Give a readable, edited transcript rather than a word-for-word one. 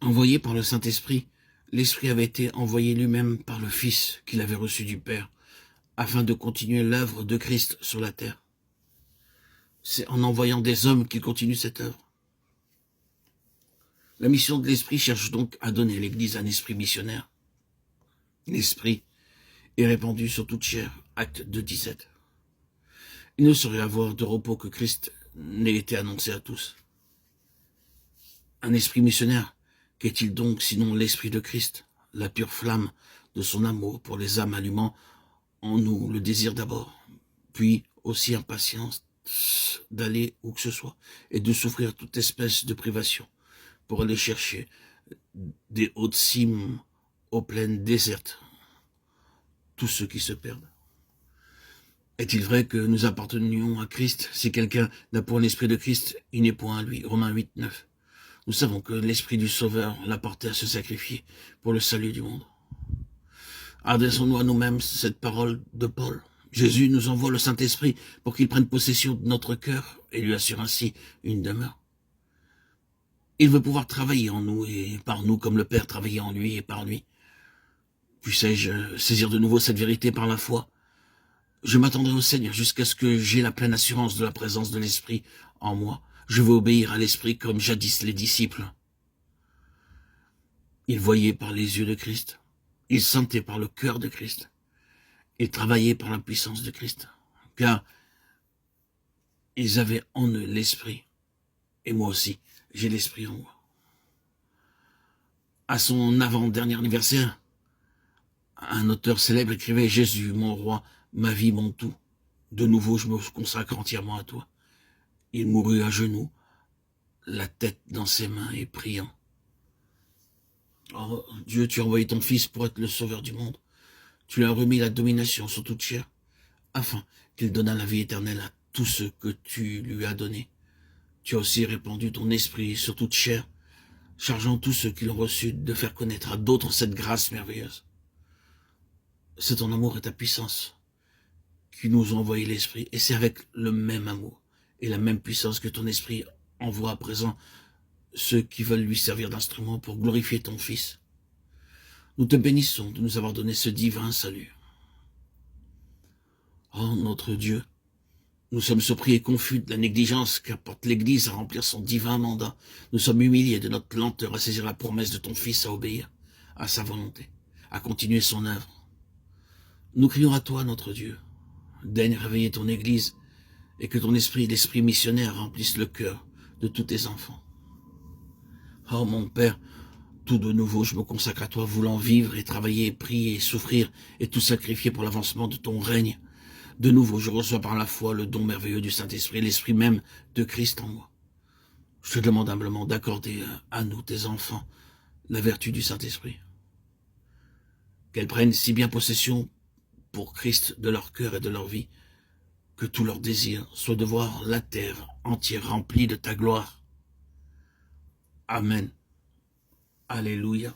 Envoyé par le Saint-Esprit, l'Esprit avait été envoyé lui-même par le Fils qu'il avait reçu du Père, afin de continuer l'œuvre de Christ sur la terre. C'est en envoyant des hommes qu'il continue cette œuvre. La mission de l'Esprit cherche donc à donner à l'Église un esprit missionnaire. L'Esprit est répandu sur toute chair, acte 2:17. Il ne saurait avoir de repos que Christ n'ait été annoncé à tous. Un esprit missionnaire, qu'est-il donc sinon l'Esprit de Christ, la pure flamme de son amour pour les âmes allumant en nous le désir d'abord, puis aussi impatience d'aller où que ce soit et de souffrir toute espèce de privation pour aller chercher des hautes cimes aux plaines désertes tous ceux qui se perdent. Est-il vrai que nous appartenions à Christ? Si quelqu'un n'a point l'Esprit de Christ, il n'est point à lui. Romains 8:9. Nous savons que l'Esprit du Sauveur l'a porté à se sacrifier pour le salut du monde. Adressons-nous à nous-mêmes cette parole de Paul. Jésus nous envoie le Saint-Esprit pour qu'il prenne possession de notre cœur et lui assure ainsi une demeure. Il veut pouvoir travailler en nous et par nous comme le Père travaillait en lui et par lui. Puissé-je saisir de nouveau cette vérité par la foi? Je m'attendrai au Seigneur jusqu'à ce que j'aie la pleine assurance de la présence de l'Esprit en moi. Je veux obéir à l'Esprit comme jadis les disciples. Ils voyaient par les yeux de Christ. Ils sentaient par le cœur de Christ. Ils travaillaient par la puissance de Christ. Car ils avaient en eux l'Esprit. Et moi aussi, j'ai l'Esprit en moi. À son avant-dernier anniversaire, un auteur célèbre écrivait « Jésus, mon roi, ma vie, mon tout. De nouveau, je me consacre entièrement à toi. » Il mourut à genoux, la tête dans ses mains et priant. Oh, Dieu, tu as envoyé ton Fils pour être le sauveur du monde. Tu lui as remis la domination sur toute chair, afin qu'il donnât la vie éternelle à tous ceux que tu lui as donnés. Tu as aussi répandu ton esprit sur toute chair, chargeant tous ceux qui l'ont reçu de faire connaître à d'autres cette grâce merveilleuse. C'est ton amour et ta puissance qui nous ont envoyé l'Esprit, et c'est avec le même amour et la même puissance que ton Esprit envoie à présent ceux qui veulent lui servir d'instrument pour glorifier ton Fils. Nous te bénissons de nous avoir donné ce divin salut. Oh, notre Dieu, nous sommes surpris et confus de la négligence qu'apporte l'Église à remplir son divin mandat. Nous sommes humiliés de notre lenteur à saisir la promesse de ton Fils, à obéir à sa volonté, à continuer son œuvre. Nous crions à toi, notre Dieu. Daigne réveiller ton Église et que ton esprit, l'esprit missionnaire, remplisse le cœur de tous tes enfants. Oh mon Père, tout de nouveau je me consacre à toi, voulant vivre et travailler, prier et souffrir et tout sacrifier pour l'avancement de ton règne. De nouveau je reçois par la foi le don merveilleux du Saint-Esprit, l'Esprit même de Christ en moi. Je te demande humblement d'accorder à nous, tes enfants, la vertu du Saint-Esprit. Qu'elle prenne si bien possession pour Christ de leur cœur et de leur vie, que tout leur désir soit de voir la terre entière remplie de ta gloire. Amen. Alléluia.